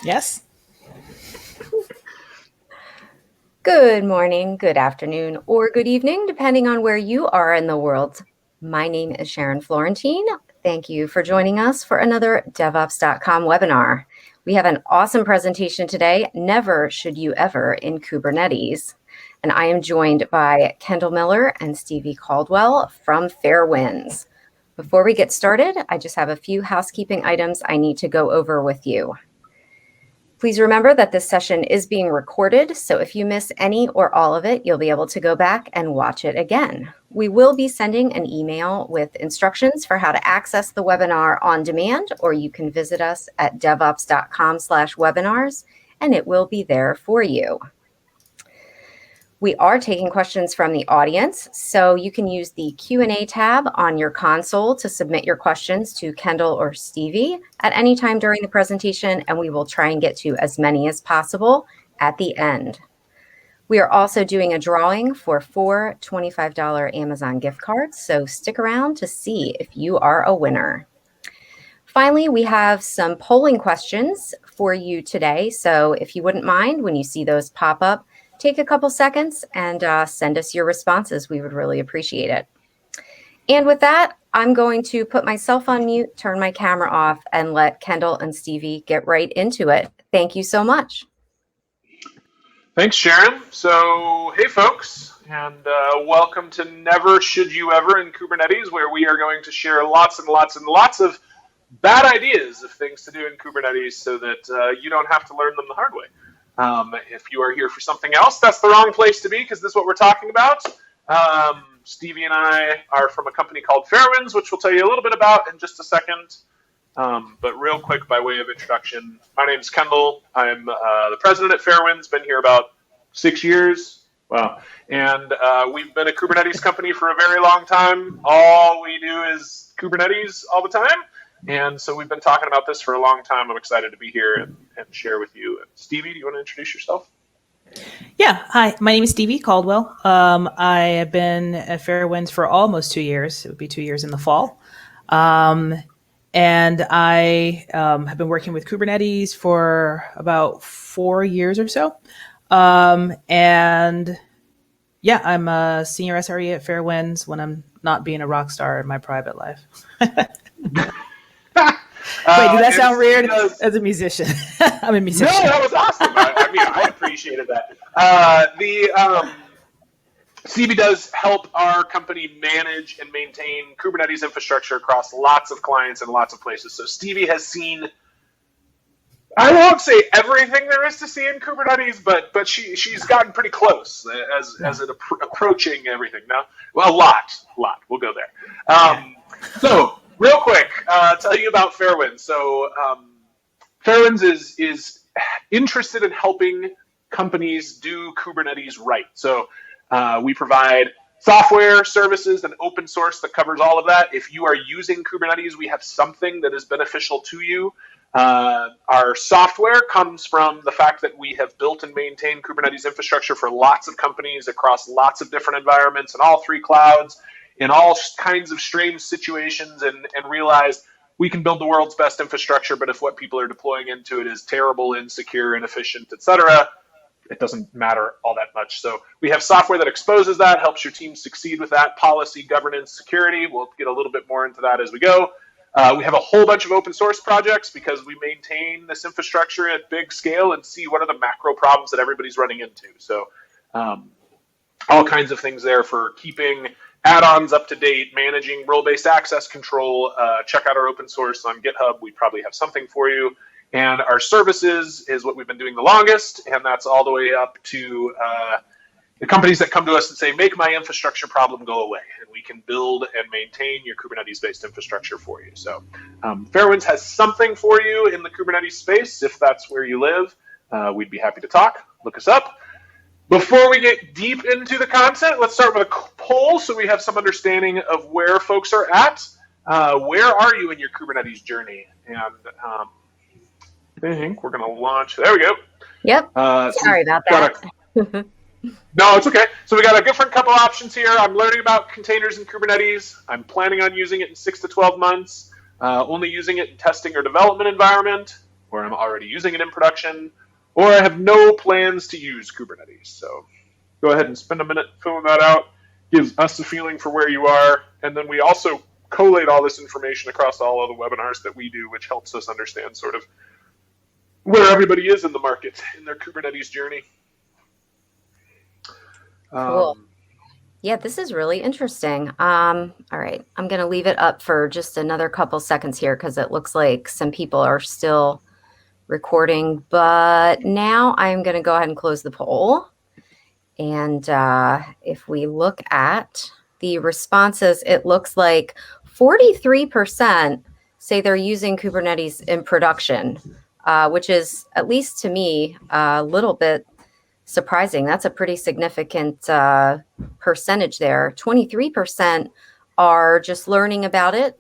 Yes. Good morning, good afternoon, or good evening, depending on where you are in the world. My name is Sharon Florentine. Thank you for joining us for another DevOps.com webinar. We have an awesome presentation today, Never Should You Ever in Kubernetes. And I am joined by Kendall Miller and Stevie Caldwell from Fairwinds. Before we get started, I just have a few housekeeping items I need to go over with you. Please remember that this session is being recorded, so if you miss any or all of it, you'll be able to go back and watch it again. We will be sending an email with instructions for how to access the webinar on demand, or you can visit us at devops.com/webinars, and it will be there for you. We are taking questions from the audience, so you can use the Q&A tab on your console to submit your questions to Kendall or Stevie at any time during the presentation, and we will try and get to as many as possible at the end. We are also doing a drawing for 4 $25 Amazon gift cards, so stick around to see if you are a winner. Finally, we have some polling questions for you today, so if you wouldn't mind, when you see those pop up, take a couple seconds and send us your responses. We would really appreciate it. And with that, I'm going to put myself on mute, turn my camera off, and let Kendall and Stevie get right into it. Thank you so much. Thanks, Sharon. So, hey, folks, and welcome to Never Should You Ever in Kubernetes, where we are going to share lots and lots and lots of bad ideas of things to do in Kubernetes so that you don't have to learn them the hard way. If you are here for something else, that's the wrong place to be, because this is what we're talking about. Stevie and I are from a company called Fairwinds, which we'll tell you a little bit about in just a second. But real quick, by way of introduction, my name's Kendall. I'm the president at Fairwinds, been here about 6 years. Wow. And we've been a Kubernetes company for a very long time. All we do is Kubernetes all the time. And so we've been talking about this for a long time. I'm excited to be here and share with you. Stevie, do you want to introduce yourself? Yeah. Hi, my name is Stevie Caldwell. I have been at Fairwinds for almost 2 years. It would be 2 years in the fall. And I have been working with Kubernetes for about 4 years or so. And yeah, I'm a senior SRE at Fairwinds when I'm not being a rock star in my private life. Wait, did that sound weird? As a musician, I'm a musician. No, that was awesome. I appreciated that. Stevie does help our company manage and maintain Kubernetes infrastructure across lots of clients and lots of places. So Stevie has seen, I won't say everything there is to see in Kubernetes, but she's gotten pretty close as it approaching everything. Now, well, a lot. We'll go there. So. Real quick, tell you about Fairwinds. So Fairwinds is interested in helping companies do Kubernetes right. So we provide software, services, and open source that covers all of that. If you are using Kubernetes, we have something that is beneficial to you. Our software comes from the fact that we have built and maintained Kubernetes infrastructure for lots of companies across lots of different environments and all 3 clouds, in all kinds of strange situations, and realize we can build the world's best infrastructure, but if what people are deploying into it is terrible, insecure, inefficient, etc., it doesn't matter all that much. So we have software that exposes that, helps your team succeed with that, policy, governance, security. We'll get a little bit more into that as we go. We have a whole bunch of open source projects because we maintain this infrastructure at big scale and see what are the macro problems that everybody's running into. So all kinds of things there for keeping add-ons up to date, managing role-based access control. Check out our open source on GitHub. We probably have something for you. And our services is what we've been doing the longest, and that's all the way up to the companies that come to us and say, make my infrastructure problem go away, and we can build and maintain your Kubernetes-based infrastructure for you. So Fairwinds has something for you in the Kubernetes space. If that's where you live, we'd be happy to talk. Look us up. Before we get deep into the content, let's start with a poll so we have some understanding of where folks are at. Where are you in your Kubernetes journey? And I think we're going to launch. There we go. Yep. Sorry about that. No, it's okay. So we got a different couple options here. I'm learning about containers in Kubernetes. I'm planning on using it in 6 to 12 months. Only using it in testing or development environment. or I'm already using it in production, or I have no plans to use Kubernetes. So go ahead and spend a minute filling that out. Gives us a feeling for where you are. And then we also collate all this information across all of the webinars that we do, which helps us understand sort of where everybody is in the market in their Kubernetes journey. Cool. Yeah, this is really interesting. All right, I'm going to leave it up for just another couple seconds here because it looks like some people are still recording. But now I'm going to go ahead and close the poll. And if we look at the responses, it looks like 43% say they're using Kubernetes in production, which is, at least to me, a little bit surprising. That's a pretty significant percentage there. 23% are just learning about it.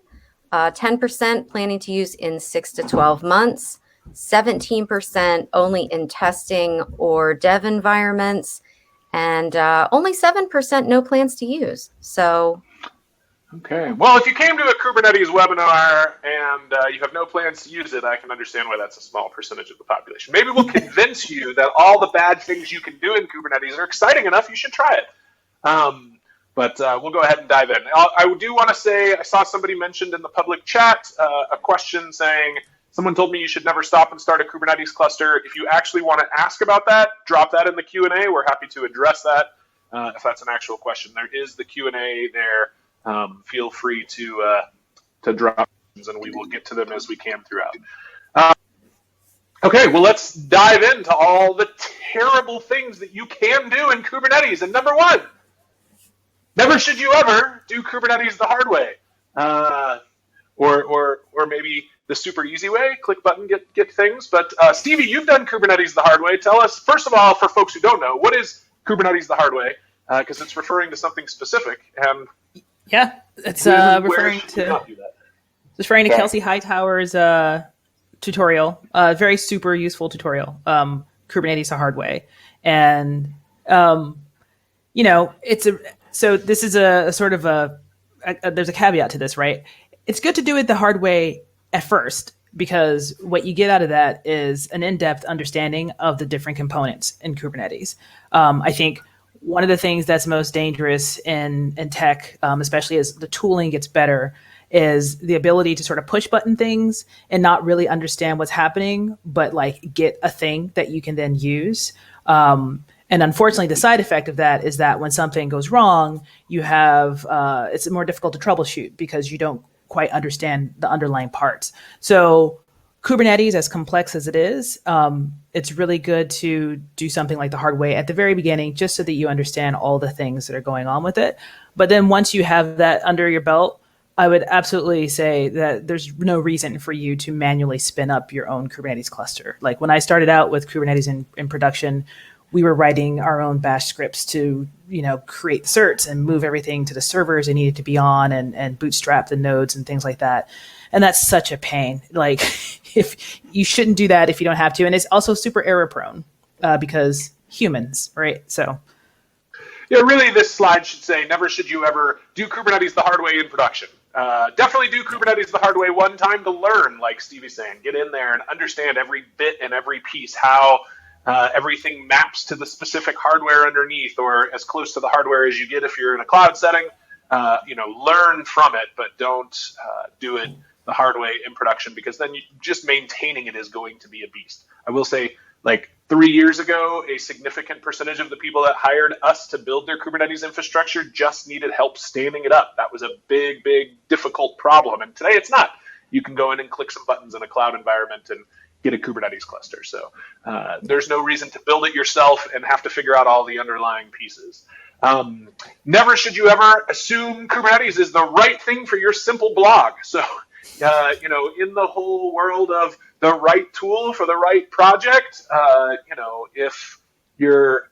10% planning to use in 6 to 12 months. 17% only in testing or dev environments. And only 7% no plans to use. So, okay. Well, if you came to a Kubernetes webinar and you have no plans to use it, I can understand why that's a small percentage of the population. Maybe we'll convince you that all the bad things you can do in Kubernetes are exciting enough, you should try it. But we'll go ahead and dive in. I do want to say, I saw somebody mentioned in the public chat a question saying, someone told me you should never stop and start a Kubernetes cluster. If you actually want to ask about that, drop that in the Q&A. We're happy to address that if that's an actual question. There is the Q&A there. Feel free to drop questions, and we will get to them as we can throughout. Okay, well, let's dive into all the terrible things that you can do in Kubernetes. And number one, never should you ever do Kubernetes the hard way, or maybe the super easy way. Click button, get things. But Stevie, you've done Kubernetes the hard way. Tell us, first of all, for folks who don't know, what is Kubernetes the hard way? Because it's referring to something specific. And yeah, it's referring to Kelsey Hightower's tutorial, very super useful tutorial, Kubernetes the hard way. And so this is a sort of there's a caveat to this, right? It's good to do it the hard way at first, because what you get out of that is an in-depth understanding of the different components in Kubernetes. I think one of the things that's most dangerous in tech, especially as the tooling gets better, is the ability to sort of push button things and not really understand what's happening, but like get a thing that you can then use. And unfortunately, the side effect of that is that when something goes wrong, you have it's more difficult to troubleshoot because you don't quite understand the underlying parts. So Kubernetes, as complex as it is, it's really good to do something like the hard way at the very beginning, just so that you understand all the things that are going on with it. But then once you have that under your belt, I would absolutely say that there's no reason for you to manually spin up your own Kubernetes cluster. Like when I started out with Kubernetes in production, we were writing our own bash scripts to, create the certs and move everything to the servers it needed to be on and bootstrap the nodes and things like that. And that's such a pain. Like if you shouldn't do that if you don't have to. And it's also super error prone because humans, right? So. Yeah, really this slide should say, never should you ever do Kubernetes the hard way in production. Definitely do Kubernetes the hard way one time to learn, like Stevie's saying. Get in there and understand every bit and every piece, how everything maps to the specific hardware underneath, or as close to the hardware as you get if you're in a cloud setting. Learn from it, but don't do it the hard way in production, because then just maintaining it is going to be a beast. I will say, like 3 years ago, a significant percentage of the people that hired us to build their Kubernetes infrastructure just needed help standing it up. That was a big, difficult problem. And today it's not. You can go in and click some buttons in a cloud environment and get a Kubernetes cluster. So there's no reason to build it yourself and have to figure out all the underlying pieces. Never should you ever assume Kubernetes is the right thing for your simple blog. So, in the whole world of the right tool for the right project, if your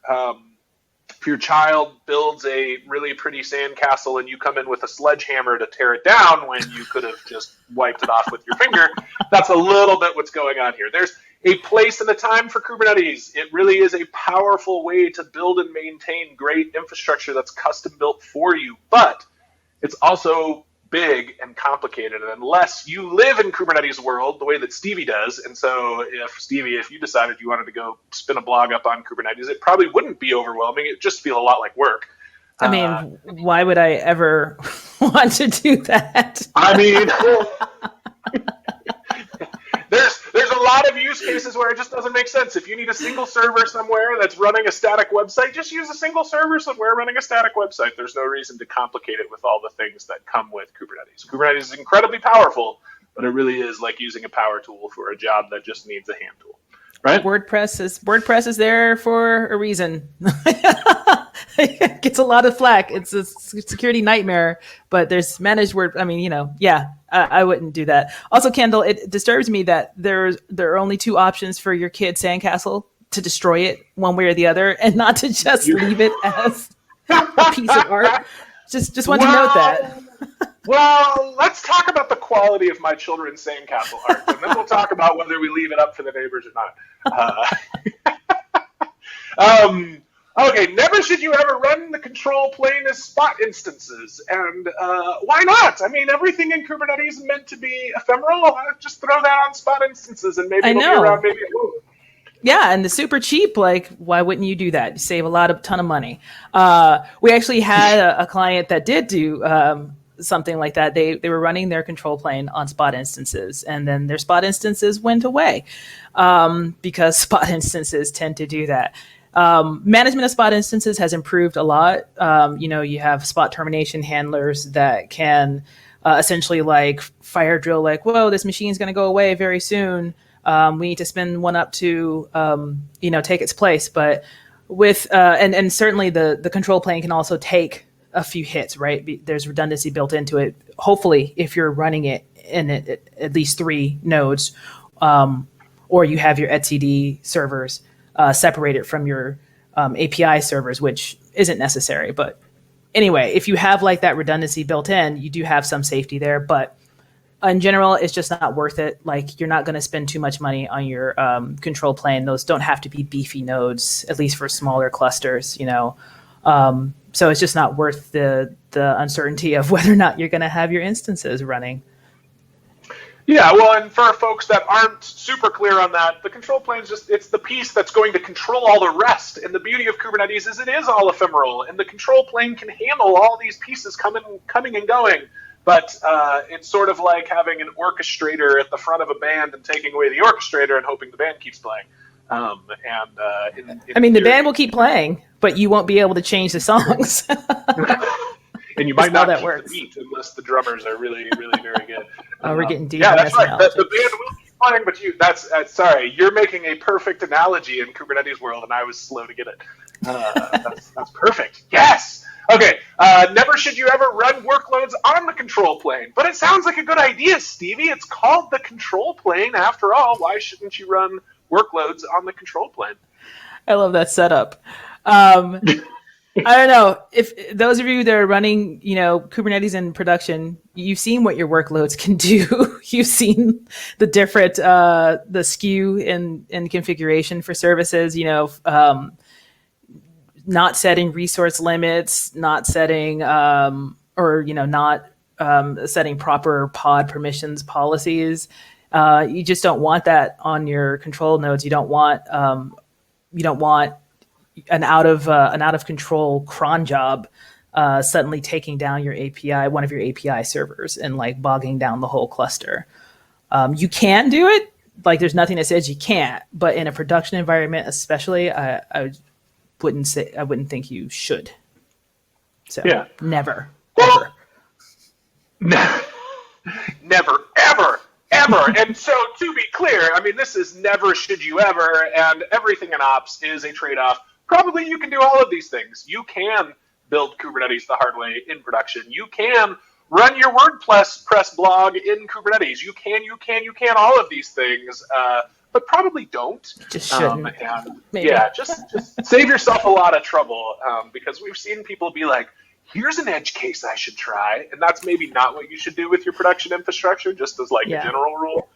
child builds a really pretty sandcastle and you come in with a sledgehammer to tear it down when you could have just wiped it off with your finger, that's a little bit what's going on here. There's a place and a time for Kubernetes. It really is a powerful way to build and maintain great infrastructure that's custom built for you, but it's also big and complicated. And unless you live in Kubernetes world the way that Stevie does, and so if you decided you wanted to go spin a blog up on Kubernetes, it probably wouldn't be overwhelming. It'd just feel a lot like work. I mean, why would I ever want to do that? I mean, there's a lot of use cases where it just doesn't make sense. If you need a single server somewhere that's running a static website, just use a single server somewhere running a static website. There's no reason to complicate it with all the things that come with Kubernetes. Kubernetes is incredibly powerful, but it really is like using a power tool for a job that just needs a hand tool. Right? WordPress is there for a reason. It gets a lot of flack. It's a security nightmare, but there's managed word. I mean, I wouldn't do that. Also, Kendall, it disturbs me that there are only two options for your kid sandcastle: to destroy it one way or the other, and not to just leave it as a piece of art. Just want to note that. Well, let's talk about the quality of my children's sandcastle art, and then we'll talk about whether we leave it up for the neighbors or not. Okay, never should you ever run the control plane as spot instances. And why not? I mean, everything in Kubernetes is meant to be ephemeral. Just throw that on spot instances and maybe it'll be around, maybe it won't. Yeah, and the super cheap, like, why wouldn't you do that? You save a ton of money. We actually had a client that did do something like that. They were running their control plane on spot instances, and then their spot instances went away because spot instances tend to do that. Management of spot instances has improved a lot. You have spot termination handlers that can essentially like fire drill, like, whoa, this machine's going to go away very soon. We need to spin one up to, take its place. But with, and certainly the control plane can also take a few hits, right? There's redundancy built into it. Hopefully, if you're running it in at least 3 nodes, or you have your etcd servers separated from your API servers, which isn't necessary. But anyway, if you have like that redundancy built in, you do have some safety there. But in general, it's just not worth it. Like, you're not going to spend too much money on your control plane. Those don't have to be beefy nodes, at least for smaller clusters, So it's just not worth the uncertainty of whether or not you're going to have your instances running. Yeah, well, and for folks that aren't super clear on that, the control plane is it's the piece that's going to control all the rest. And the beauty of Kubernetes is it is all ephemeral, and the control plane can handle all these pieces coming and going. But it's sort of like having an orchestrator at the front of a band and taking away the orchestrator and hoping the band keeps playing. The band will keep playing, but you won't be able to change the songs. And you might not keep the beat unless the drummers are really, really very good. We're getting deep. Yeah, that's right. The band will keep playing, but sorry, you're making a perfect analogy in Kubernetes world, and I was slow to get it. That's perfect. Yes. Okay. Never should you ever run workloads on the control plane, but it sounds like a good idea, Stevie. It's called the control plane after all. Why shouldn't you run workloads on the control plane? I love that setup. I don't know if those of you that are running, Kubernetes in production, you've seen what your workloads can do. You've seen the different, the SKU in configuration for services, not setting resource limits, not setting, not setting proper pod permissions policies. You just don't want that on your control nodes. You don't want an out of control cron job suddenly taking down your API, one of your API servers, and like bogging down the whole cluster. You can do it. Like, there's nothing that says you can't, but in a production environment, especially, I wouldn't think you should. So yeah, never, ever. Never, ever. And so, to be clear, I mean, this is never should you ever, and everything in ops is a trade-off. Probably you can do all of these things. You can build Kubernetes the hard way in production. You can run your WordPress blog in Kubernetes. You can all of these things, but probably don't. Just shouldn't. Just save yourself a lot of trouble, because we've seen people be like, here's an edge case I should try, and that's maybe not what you should do with your production infrastructure, just as like a general rule.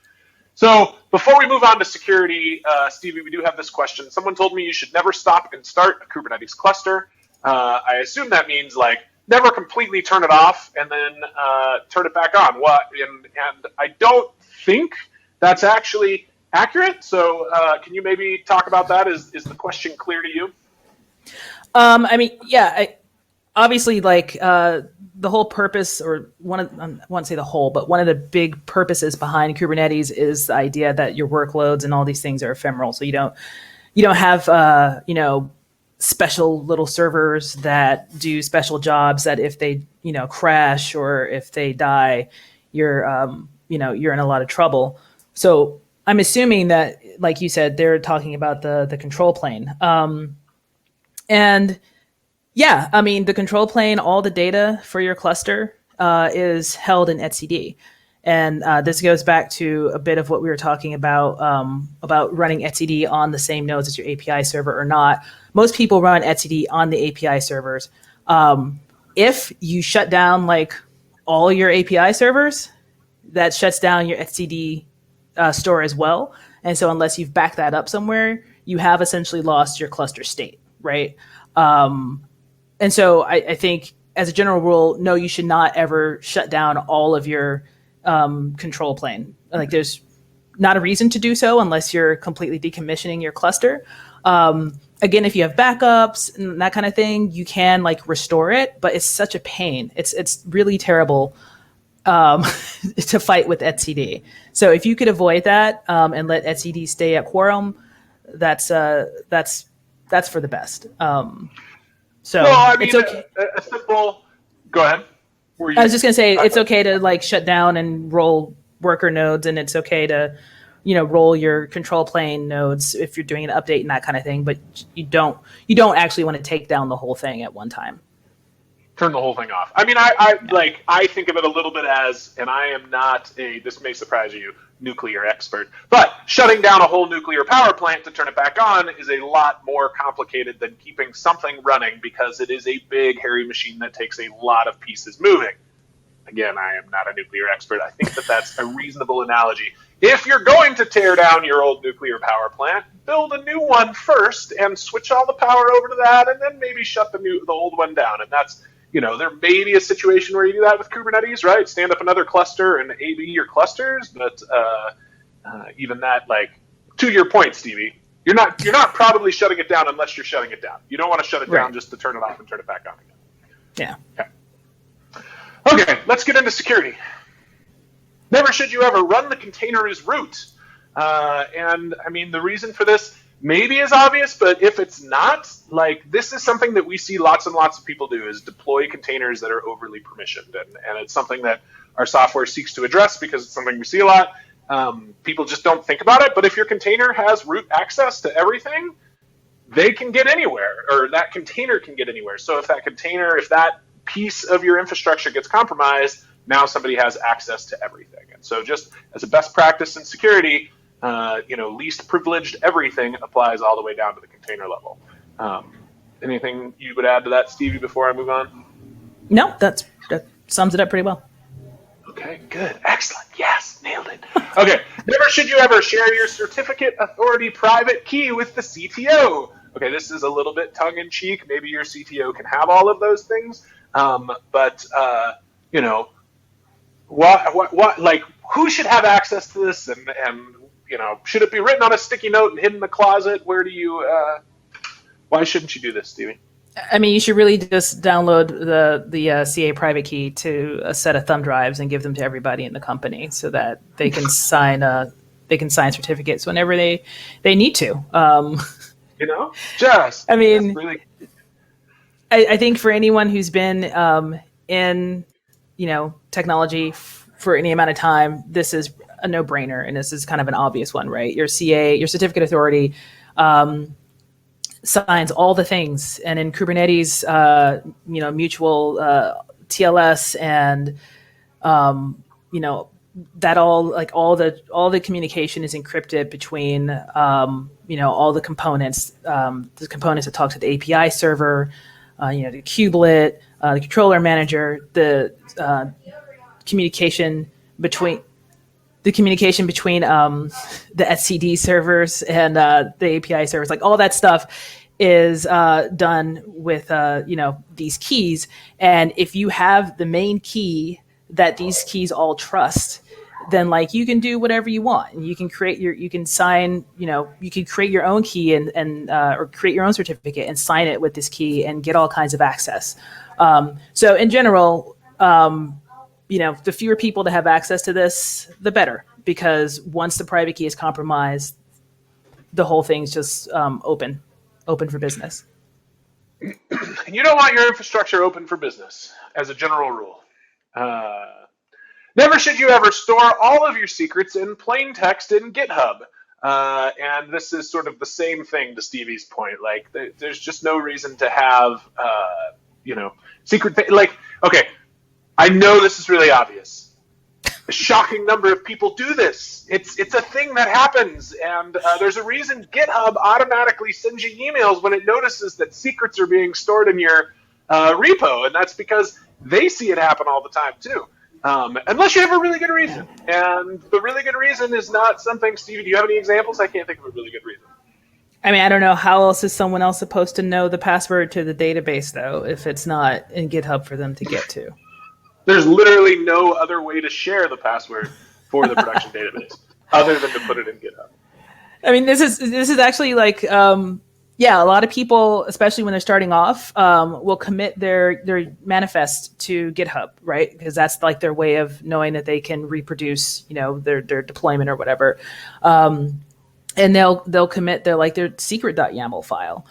So before we move on to security, Stevie, we do have this question. Someone told me you should never stop and start a Kubernetes cluster. I assume that means like never completely turn it off and then turn it back on. And I don't think that's actually accurate. So can you maybe talk about that? Is the question clear to you? I mean, yeah, obviously, like the whole purpose, or I won't say the whole, but one of the big purposes behind Kubernetes is the idea that your workloads and all these things are ephemeral. So you don't have special little servers that do special jobs that if they crash or if they die, you're in a lot of trouble. So I'm assuming that, like you said, they're talking about the control plane. And yeah, I mean, the control plane, all the data for your cluster is held in etcd. And this goes back to a bit of what we were talking about running etcd on the same nodes as your API server or not. Most people run etcd on the API servers. If you shut down like all your API servers, that shuts down your etcd store as well. And so unless you've backed that up somewhere, you have essentially lost your cluster state, right? And so I think as a general rule, no, you should not ever shut down all of your control plane. Like there's not a reason to do so unless you're completely decommissioning your cluster. Again, if you have backups and that kind of thing, you can like restore it, but it's such a pain. It's really terrible to fight with etcd. So if you could avoid that and let etcd stay at quorum, that's for the best. So well, I mean, it's okay. A simple. Go ahead. I was just gonna say it's okay to like shut down and roll worker nodes, and it's okay to, roll your control plane nodes if you're doing an update and that kind of thing. But you don't actually want to take down the whole thing at one time. Turn the whole thing off. I mean, I think of it a little bit as, and I am not this may surprise you, nuclear expert, but shutting down a whole nuclear power plant to turn it back on is a lot more complicated than keeping something running, because it is a big, hairy machine that takes a lot of pieces moving. Again, I am not a nuclear expert. I think that that's a reasonable analogy. If you're going to tear down your old nuclear power plant, build a new one first and switch all the power over to that, and then maybe shut the old one down. And that's, there may be a situation where you do that with Kubernetes, right? Stand up another cluster and AB your clusters, but even that, like, to your point, Stevie, you're not probably shutting it down unless you're shutting it down. You don't want to shut it down just to turn it off and turn it back on again. Yeah. Okay, let's get into security. Never should you ever run the container as root. And I mean, the reason for this maybe is obvious, but if it's not, like, this is something that we see lots and lots of people do, is deploy containers that are overly permissioned. And it's something that our software seeks to address because it's something we see a lot. People just don't think about it. But if your container has root access to everything, they can get anywhere, or that container can get anywhere. So if that piece of your infrastructure gets compromised, now somebody has access to everything. And so just as a best practice in security, least privileged everything applies all the way down to the container level. Anything you would add to that, Stevie, before I move on? No, that sums it up pretty well. Okay, good. Excellent. Yes, nailed it. Okay, never should you ever share your certificate authority private key with the CTO. Okay, this is a little bit tongue-in-cheek. Maybe your CTO can have all of those things. But who should have access to this? And should it be written on a sticky note and hidden in the closet? Why shouldn't you do this, Stevie? I mean, you should really just download the CA private key to a set of thumb drives and give them to everybody in the company so that they can sign certificates whenever they need to. I think for anyone who's been in technology for any amount of time, this is a no-brainer, and this is kind of an obvious one, right? Your CA, your certificate authority, signs all the things, and in Kubernetes, mutual TLS and that all the communication is encrypted between all the components that talk to the API server, the kubelet, the controller manager, the communication between the etcd servers and the API servers, like all that stuff is done with these keys. And if you have the main key that these keys all trust, then like you can do whatever you want, and you can create you can sign, you can create your own key and or create your own certificate and sign it with this key and get all kinds of access. So in general, the fewer people that have access to this, the better, because once the private key is compromised, the whole thing's just open for business. You don't want your infrastructure open for business, as a general rule. Never should you ever store all of your secrets in plain text in GitHub. And this is sort of the same thing to Stevie's point. Like, there's just no reason to have, secret. Like, okay, I know this is really obvious. A shocking number of people do this. It's a thing that happens, and there's a reason GitHub automatically sends you emails when it notices that secrets are being stored in your repo, and that's because they see it happen all the time too. Unless you have a really good reason, and the really good reason is not something. Stevie, do you have any examples? I can't think of a really good reason. I mean, I don't know how else is someone else supposed to know the password to the database though, if it's not in GitHub for them to get to. There's literally no other way to share the password for the production database other than to put it in GitHub. I mean, this is actually like, a lot of people, especially when they're starting off, will commit their manifest to GitHub, right? Because that's like their way of knowing that they can reproduce, their deployment or whatever. And they'll commit their secret.yaml file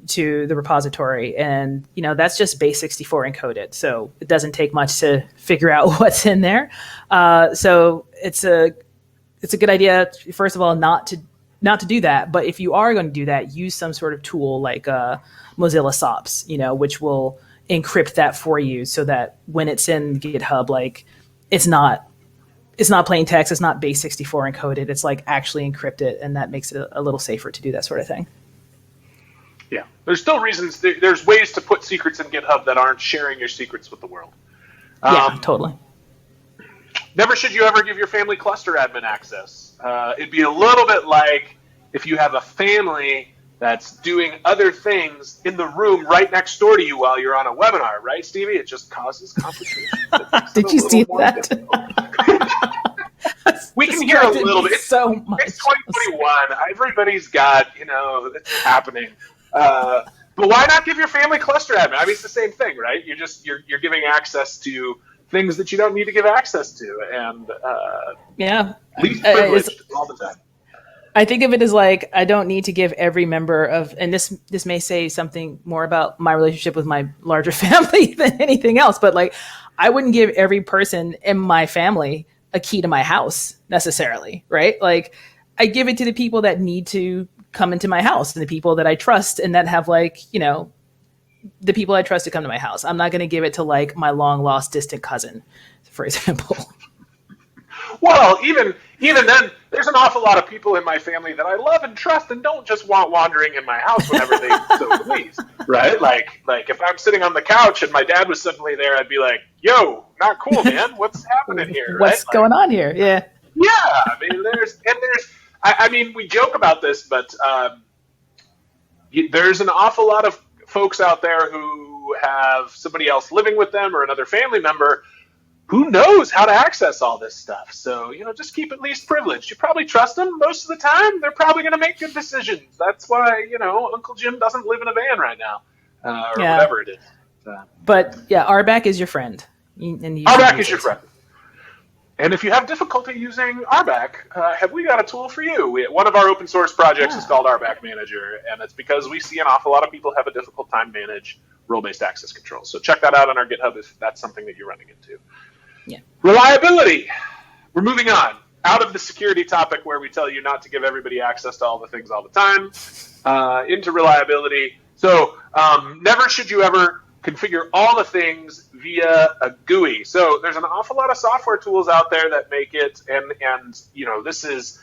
to the repository, and that's just base64 encoded, so it doesn't take much to figure out what's in there. So it's a good idea, first of all, not to do that, but if you are going to do that, use some sort of tool like Mozilla SOPs, which will encrypt that for you, so that when it's in GitHub, like it's not plain text, it's not base64 encoded, it's like actually encrypted, and that makes it a little safer to do that sort of thing. Yeah, there's still reasons. There's ways to put secrets in GitHub that aren't sharing your secrets with the world. Yeah, totally. Never should you ever give your family cluster admin access. It'd be a little bit like if you have a family that's doing other things in the room right next door to you while you're on a webinar, right, Stevie? It just causes complications. Did you see that? We can hear a little bit. So much. It's 2021. Everybody's got, it's happening. But why not give your family cluster admin? I mean, it's the same thing, right? You're giving access to things that you don't need to give access to, and least privileged all the time. I think of it as like, I don't need to give every member of, and this may say something more about my relationship with my larger family than anything else, but like, I wouldn't give every person in my family a key to my house necessarily, right? Like, I give it to the people that need to come into my house, and the people that I trust, and that have like, the people I trust to come to my house. I'm not going to give it to like my long lost distant cousin, for example. Well, even then, there's an awful lot of people in my family that I love and trust and don't just want wandering in my house whenever they so please, right? Like if I'm sitting on the couch and my dad was suddenly there, I'd be like, yo, not cool, man. What's happening here? What's going on here? Yeah. Yeah. I mean, we joke about this, but there's an awful lot of folks out there who have somebody else living with them or another family member who knows how to access all this stuff. So, just keep it least privileged. You probably trust them most of the time. They're probably going to make good decisions. That's why, Uncle Jim doesn't live in a van right now, or whatever it is. But yeah, RBAC is your friend. RBAC is your friend. And if you have difficulty using RBAC, have we got a tool for you? One of our open source projects is called RBAC Manager, and it's because we see an awful lot of people have a difficult time manage role-based access control. So check that out on our GitHub if that's something that you're running into. Yeah. Reliability. We're moving on out of the security topic where we tell you not to give everybody access to all the things all the time, into reliability. So never should you ever configure all the things via a GUI. So there's an awful lot of software tools out there that make it, and this is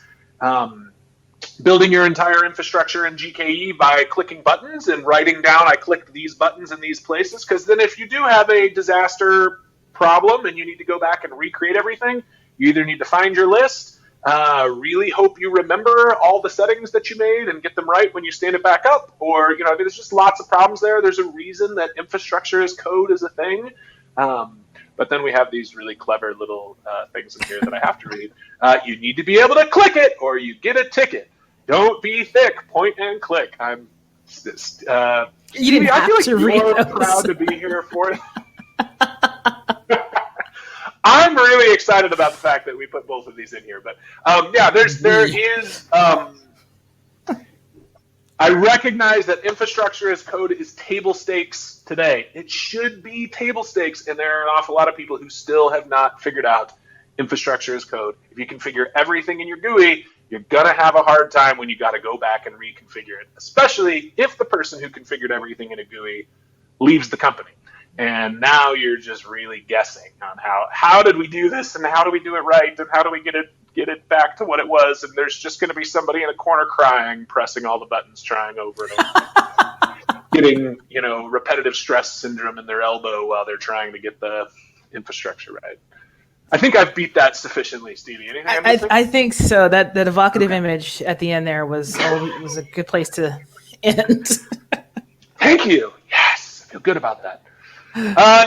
building your entire infrastructure in GKE by clicking buttons and writing down, I clicked these buttons in these places, because then if you do have a disaster problem and you need to go back and recreate everything, you either need to find your list, really hope you remember all the settings that you made and get them right when you stand it back up. Or, there's just lots of problems there. There's a reason that infrastructure as code is a thing. But then we have these really clever little things in here that I have to read. You need to be able to click it or you get a ticket. Don't be thick, point and click. I'm you didn't I have feel like to read you're those. proud to be here for it. I'm really excited about the fact that we put both of these in here. But there is. I recognize that infrastructure as code is table stakes today. It should be table stakes, and there are an awful lot of people who still have not figured out infrastructure as code. If you configure everything in your GUI, you're going to have a hard time when you got to go back and reconfigure it, especially if the person who configured everything in a GUI leaves the company. And now you're just really guessing on how did we do this and how do we do it right and how do we get it back to what it was, and there's just going to be somebody in a corner crying, pressing all the buttons, trying over and over, getting repetitive stress syndrome in their elbow while they're trying to get the infrastructure right. I think I've beat that sufficiently, Stevie. Anything I'm missing? I think so. That evocative image at the end there was a good place to end. Thank you. Yes, I feel good about that.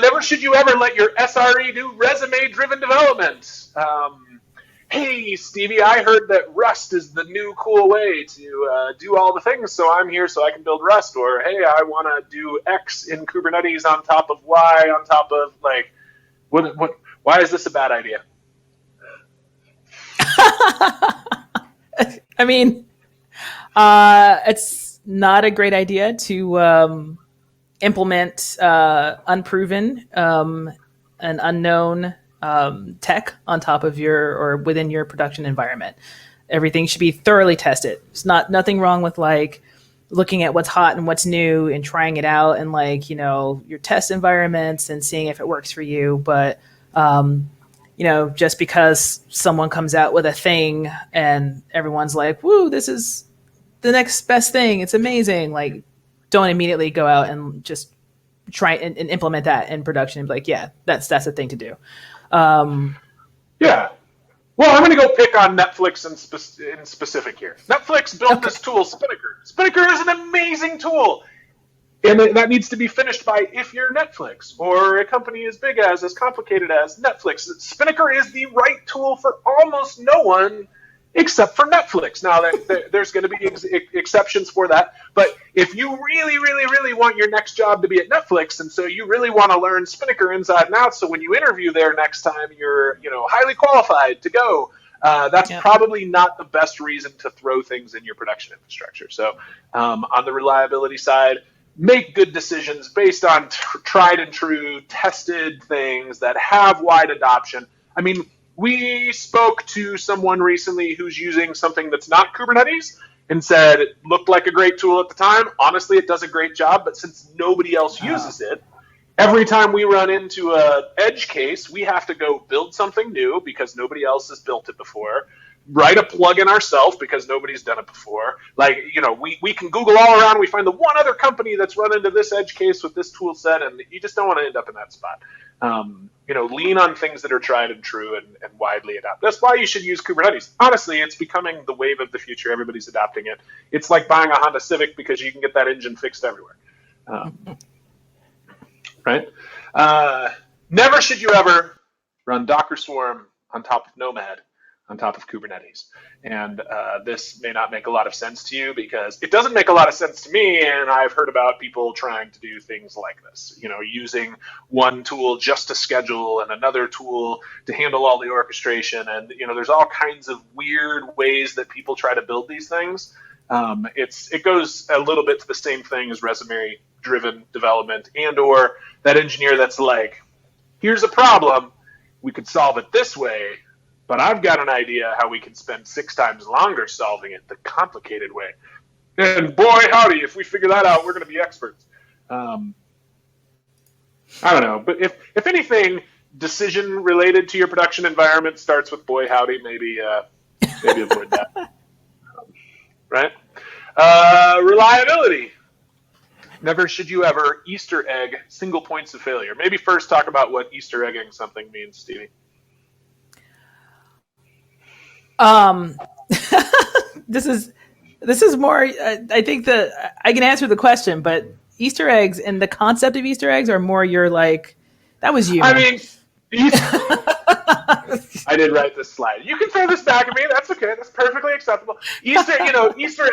Never should you ever let your SRE do resume-driven development. Hey, Stevie, I heard that Rust is the new cool way to do all the things, so I'm here so I can build Rust. Or, hey, I want to do X in Kubernetes on top of Y on top of, why is this a bad idea? I mean, it's not a great idea to implement unproven and unknown tech on top of or within your production environment. Everything should be thoroughly tested. It's nothing wrong with looking at what's hot and what's new and trying it out and your test environments and seeing if it works for you. But just because someone comes out with a thing and everyone's like, "Woo, this is the next best thing. It's amazing." Don't immediately go out and just try and implement that in production and be like, "Yeah, that's the thing to do." Yeah. Well, I'm going to go pick on Netflix in specific here. Netflix built this tool, Spinnaker. Spinnaker is an amazing tool. And that needs to be finished by if you're Netflix or a company as big as complicated as Netflix. Spinnaker is the right tool for almost no one except for Netflix. Now, there's going to be exceptions for that. But if you really, really, really want your next job to be at Netflix, and so you really want to learn Spinnaker inside and out, so when you interview there next time, you're highly qualified to go. That's probably not the best reason to throw things in your production infrastructure. So on the reliability side, make good decisions based on tried and true, tested things that have wide adoption. I mean, we spoke to someone recently who's using something that's not Kubernetes and said it looked like a great tool at the time. Honestly, it does a great job, but since nobody else uses it, every time we run into a edge case, we have to go build something new because nobody else has built it before. Write a plugin ourselves because nobody's done it before. We can Google all around. We find the one other company that's run into this edge case with this tool set, and you just don't want to end up in that spot. Lean on things that are tried and true and widely adopted. That's why you should use Kubernetes. Honestly, it's becoming the wave of the future. Everybody's adopting it. It's like buying a Honda Civic because you can get that engine fixed everywhere. Right? Never should you ever run Docker Swarm on top of Nomad on top of Kubernetes. And this may not make a lot of sense to you because it doesn't make a lot of sense to me, and I've heard about people trying to do things like this, using one tool just to schedule and another tool to handle all the orchestration. And, there's all kinds of weird ways that people try to build these things. It goes a little bit to the same thing as resume-driven development and or that engineer that's like, here's a problem, we could solve it this way, but I've got an idea how we can spend 6 times longer solving it the complicated way. And boy, howdy, if we figure that out, we're going to be experts. I don't know. But if anything, decision related to your production environment starts with boy, howdy, maybe avoid that. Right? Reliability. Never should you ever Easter egg single points of failure. Maybe first talk about what Easter egging something means, Stevie. Um, this is more. I think that I can answer the question, but Easter eggs and the concept of Easter eggs are more your like. That was you. I Man. mean, I did write this slide. You can throw this back at me. That's okay. That's perfectly acceptable. Easter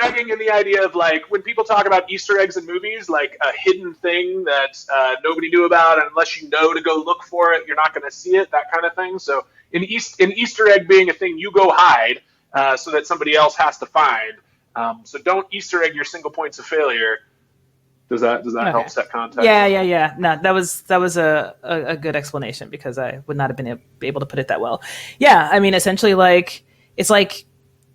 egging and the idea of like when people talk about Easter eggs in movies, like a hidden thing that nobody knew about, and unless you know to go look for it, you're not going to see it. That kind of thing. So an Easter egg being a thing you go hide so that somebody else has to find. So don't Easter egg your single points of failure. Does that help set context? Yeah. No, that was a good explanation because I would not have been able to put it that well. Yeah, I mean, essentially, like it's like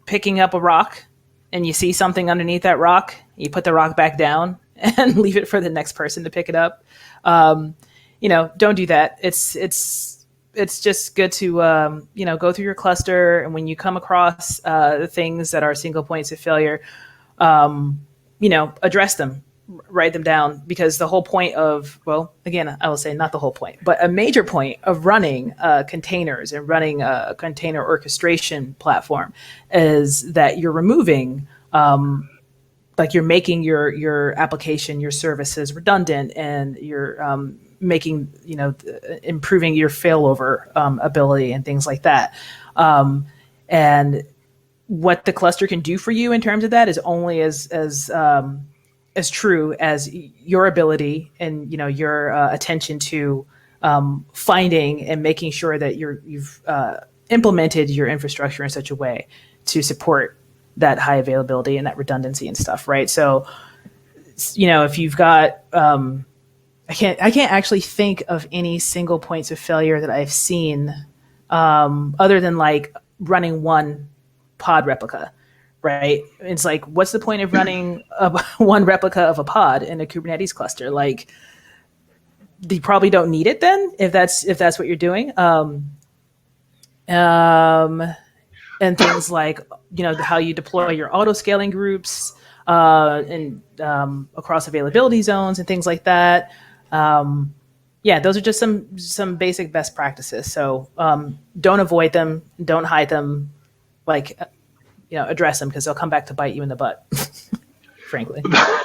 picking up a rock and you see something underneath that rock. You put the rock back down and leave it for the next person to pick it up. Don't do that. It's just good to go through your cluster, and when you come across the things that are single points of failure, address them. Write them down, because the whole point of, well, again, I will say not the whole point, but a major point of running containers and running a container orchestration platform is that you're removing, you're making your application, your services redundant, and you're making, improving your failover ability and things like that. And what the cluster can do for you in terms of that is only as true as your ability and your attention to finding and making sure that you've implemented your infrastructure in such a way to support that high availability and that redundancy and stuff, right? So, if you've got, I can't actually think of any single points of failure that I've seen other than like running one pod replica. Right. It's like, what's the point of running one replica of a pod in a Kubernetes cluster? Like, you probably don't need it then, if that's what you're doing. And things like, how you deploy your auto scaling groups and across availability zones and things like that. Those are just some basic best practices. So don't avoid them, don't hide them, address them, because they'll come back to bite you in the butt, frankly. The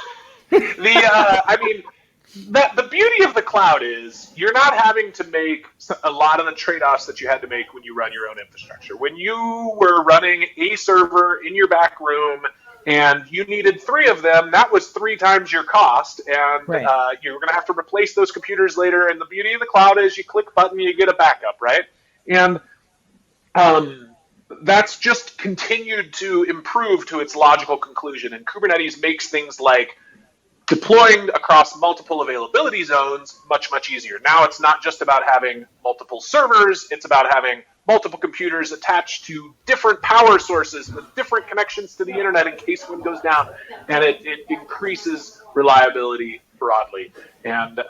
beauty of the cloud is you're not having to make a lot of the trade-offs that you had to make when you run your own infrastructure. When you were running a server in your back room and you needed 3 of them, that was 3 times your cost, and right. You were going to have to replace those computers later. And the beauty of the cloud is you click a button, you get a backup, right? And that's just continued to improve to its logical conclusion. And Kubernetes makes things like deploying across multiple availability zones much, much easier. Now it's not just about having multiple servers, it's about having multiple computers attached to different power sources with different connections to the internet in case one goes down. And it increases reliability broadly. And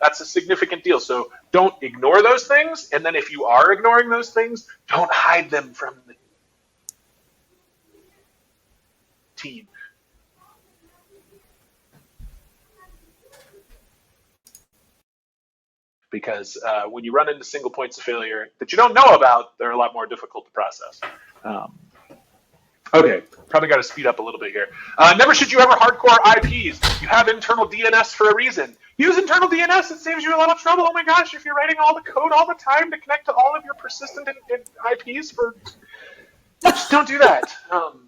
that's a significant deal. So don't ignore those things. And then if you are ignoring those things, don't hide them from the team. Because when you run into single points of failure that you don't know about, they're a lot more difficult to process. Okay, probably got to speed up a little bit here. Never should you ever hardcore IPs. You have internal DNS for a reason. Use internal DNS. It saves you a lot of trouble. Oh my gosh, if you're writing all the code all the time to connect to all of your persistent IPs just don't do that.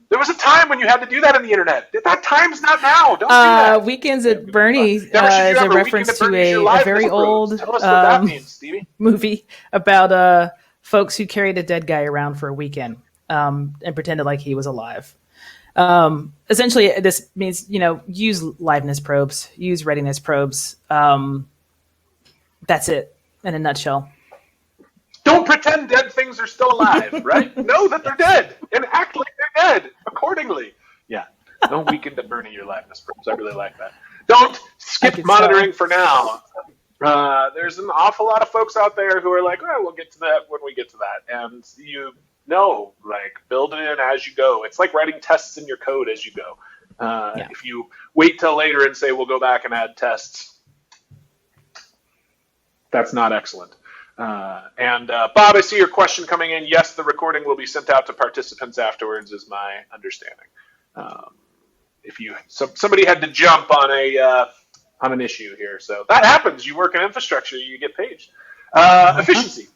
There was a time when you had to do that on the internet. That time's not now. Don't do that. Weekends at Bernie is a reference to a very old Tell us what that means, Stevie. movie about folks who carried a dead guy around for a weekend and pretended like he was alive. Essentially, this means, use liveness probes, use readiness probes. That's it in a nutshell. Don't pretend dead things are still alive, right? Know that they're dead and act like they're dead accordingly. Yeah. Don't weaken at burning your liveness probes. I really like that. Don't skip monitoring for now. There's an awful lot of folks out there who are like, oh, we'll get to that when we get to that. And build it in as you go. It's like writing tests in your code as you go. If you wait till later and say, we'll go back and add tests, that's not excellent. And Bob, I see your question coming in. Yes, the recording will be sent out to participants afterwards, is my understanding. If somebody had to jump on an issue here, so that happens. You work in infrastructure, you get paid. Efficiency.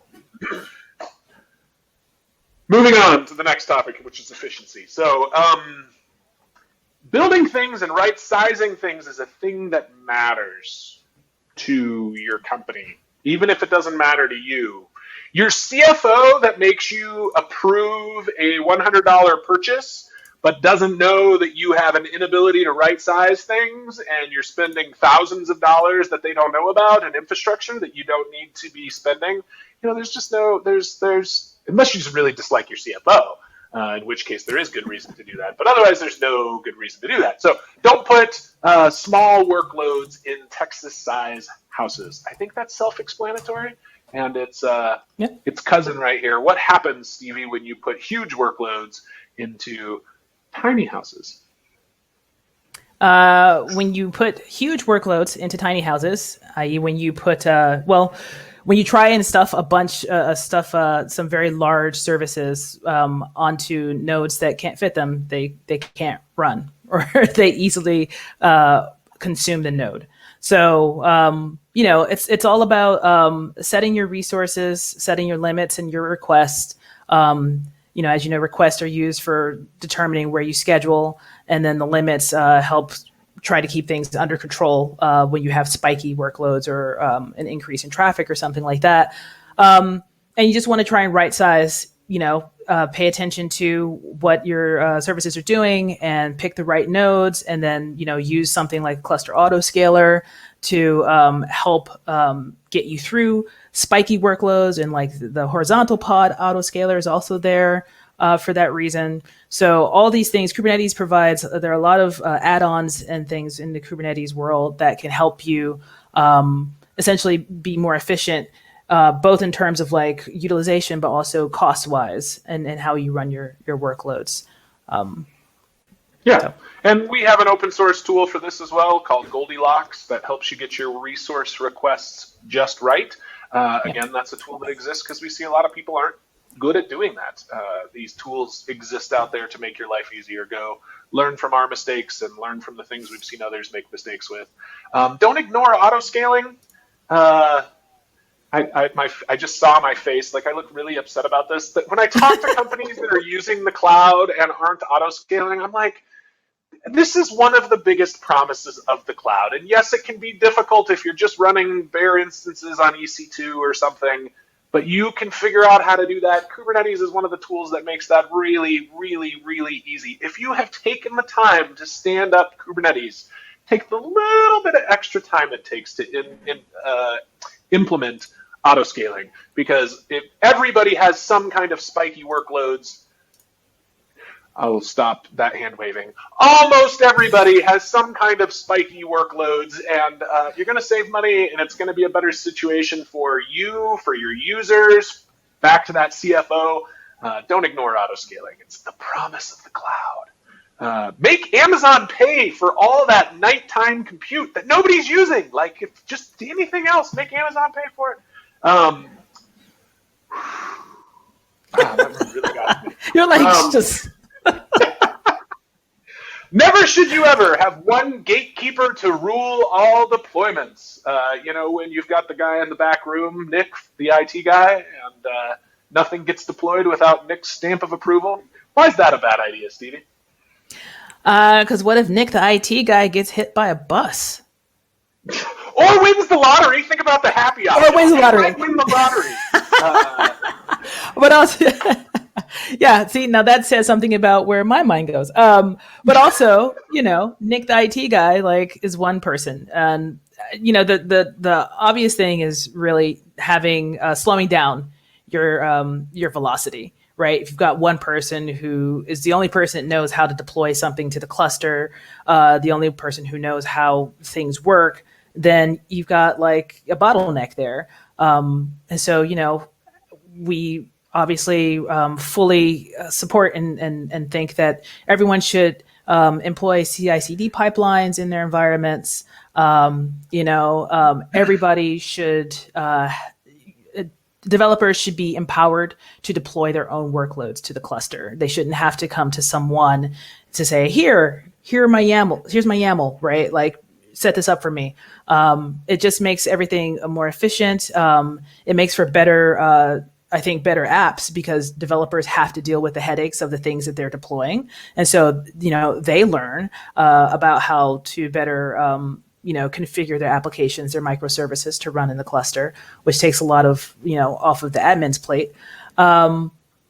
Moving on to the next topic, which is efficiency. So, building things and right-sizing things is a thing that matters to your company, even if it doesn't matter to you. Your CFO that makes you approve a $100 purchase but doesn't know that you have an inability to right-size things and you're spending thousands of dollars that they don't know about in infrastructure that you don't need to be spending, there's just unless you just really dislike your CFO, in which case there is good reason to do that. But otherwise, there's no good reason to do that. So don't put small workloads in Texas-size houses. I think that's self-explanatory, and it's cousin right here. What happens, Stevie, when you put huge workloads into tiny houses? When you put huge workloads into tiny houses, i.e., when you put when you try and stuff some very large services onto nodes that can't fit them, they can't run, or they easily consume the node. So it's all about setting your resources, setting your limits and your requests. As you know, requests are used for determining where you schedule, and then the limits help try to keep things under control when you have spiky workloads or an increase in traffic or something like that. And you just want to try and right size, pay attention to what your services are doing and pick the right nodes, and then, use something like cluster autoscaler to help get you through spiky workloads. And like the horizontal pod autoscaler is also there for that reason. So all these things Kubernetes provides, there are a lot of add-ons and things in the Kubernetes world that can help you essentially be more efficient, both in terms of like utilization, but also cost-wise and how you run your workloads. And we have an open source tool for this as well called Goldilocks that helps you get your resource requests just right. Again, that's a tool that exists because we see a lot of people aren't good at doing that. These tools exist out there to make your life easier. Go learn from our mistakes and learn from the things we've seen others make mistakes with. Don't ignore auto-scaling. I just saw my face, like I look really upset about this. But when I talk to companies that are using the cloud and aren't auto-scaling, I'm like, this is one of the biggest promises of the cloud. And yes, it can be difficult if you're just running bare instances on EC2 or something, but you can figure out how to do that. Kubernetes is one of the tools that makes that really, really, really easy. If you have taken the time to stand up Kubernetes, take the little bit of extra time it takes to implement autoscaling, because if everybody has some kind of spiky workloads, I'll stop that hand waving. Almost everybody has some kind of spiky workloads, and you're going to save money, and it's going to be a better situation for you, for your users. Back to that CFO. Don't ignore autoscaling. It's the promise of the cloud. Make Amazon pay for all that nighttime compute that nobody's using. Like, if just anything else, make Amazon pay for it. That really got me. You're like, just... Never should you ever have one gatekeeper to rule all deployments. When you've got the guy in the back room, Nick, the IT guy, and nothing gets deployed without Nick's stamp of approval. Why is that a bad idea, Stevie? Because what if Nick, the IT guy, gets hit by a bus? Or wins the lottery. Think about the happy option. Or wins the lottery. Might win the lottery. But also... Yeah, see, now that says something about where my mind goes. But also, Nick, the IT guy, like, is one person. And, the obvious thing is really having, slowing down your velocity, right? If you've got one person who is the only person that knows how to deploy something to the cluster, the only person who knows how things work, then you've got like a bottleneck there. And so, we obviously fully support and think that everyone should employ CI/CD pipelines in their environments. Everybody should developers should be empowered to deploy their own workloads to the cluster. They shouldn't have to come to someone to say, here's my YAML, right? Like, set this up for me. It just makes everything more efficient. It makes for better apps, because developers have to deal with the headaches of the things that they're deploying. And so, they learn about how to better, configure their applications, their microservices to run in the cluster, which takes a lot of, off of the admin's plate.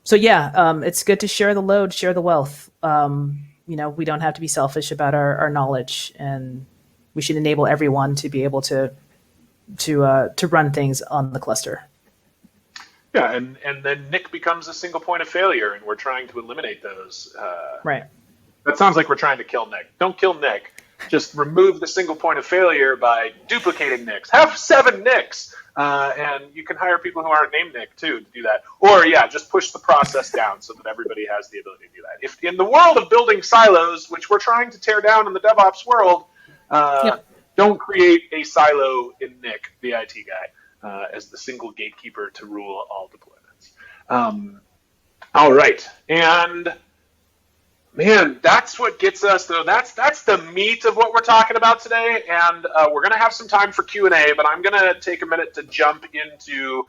It's good to share the load, share the wealth. We don't have to be selfish about our knowledge, and we should enable everyone to be able to run things on the cluster. Yeah, and then Nick becomes a single point of failure, and we're trying to eliminate those. Right. That sounds like we're trying to kill Nick. Don't kill Nick. Just remove the single point of failure by duplicating Nicks. Have 7 Nicks, and you can hire people who aren't named Nick too to do that. Or just push the process down so that everybody has the ability to do that. If in the world of building silos, which we're trying to tear down in the DevOps world, don't create a silo in Nick, the IT guy, as the single gatekeeper to rule all deployments. All right, and man, that's what gets us though. That's the meat of what we're talking about today, and we're going to have some time for Q&A, but I'm going to take a minute to jump into.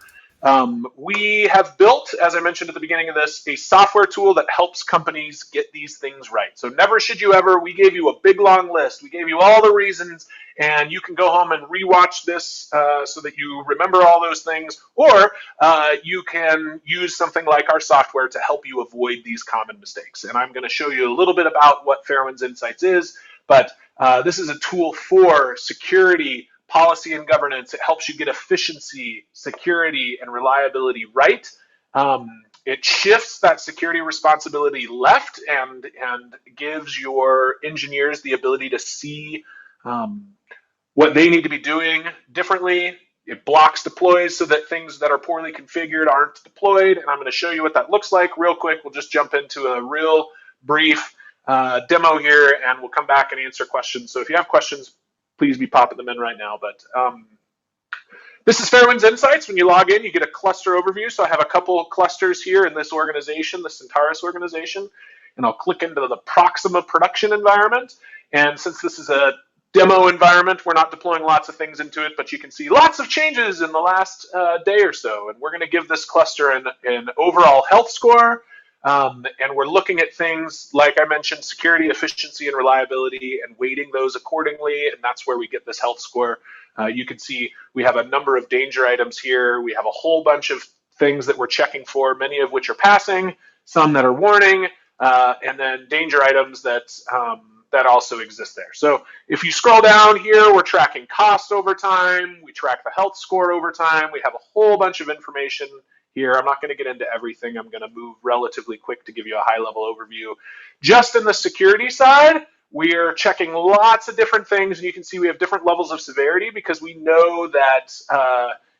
We have built, as I mentioned at the beginning of this, a software tool that helps companies get these things right. So never should you ever, we gave you a big long list. We gave you all the reasons, and you can go home and rewatch this so that you remember all those things, or you can use something like our software to help you avoid these common mistakes. And I'm going to show you a little bit about what Fairwinds Insights is, but this is a tool for security, policy, and governance. It helps you get efficiency, security, and reliability right. It shifts that security responsibility left and gives your engineers the ability to see what they need to be doing differently. It blocks deploys so that things that are poorly configured aren't deployed. And I'm going to show you what that looks like real quick. We'll just jump into a real brief demo here, and we'll come back and answer questions. So if you have questions, please be popping them in right now. But this is Fairwinds Insights. When you log in, you get a cluster overview. So I have a couple clusters here in this organization, the Centaurus organization, and I'll click into the Proxima production environment. And since this is a demo environment, we're not deploying lots of things into it, but you can see lots of changes in the last day or so. And we're going to give this cluster an overall health score. And we're looking at things like I mentioned, security, efficiency, and reliability, and weighting those accordingly. And that's where we get this health score. You can see we have a number of danger items here. We have a whole bunch of things that we're checking for, many of which are passing, some that are warning, and then danger items that also exist there. So if you scroll down here, we're tracking cost over time. We track the health score over time. We have a whole bunch of information here. I'm not going to get into everything. I'm going to move relatively quick to give you a high-level overview. Just in the security side, we're checking lots of different things, and you can see we have different levels of severity because we know that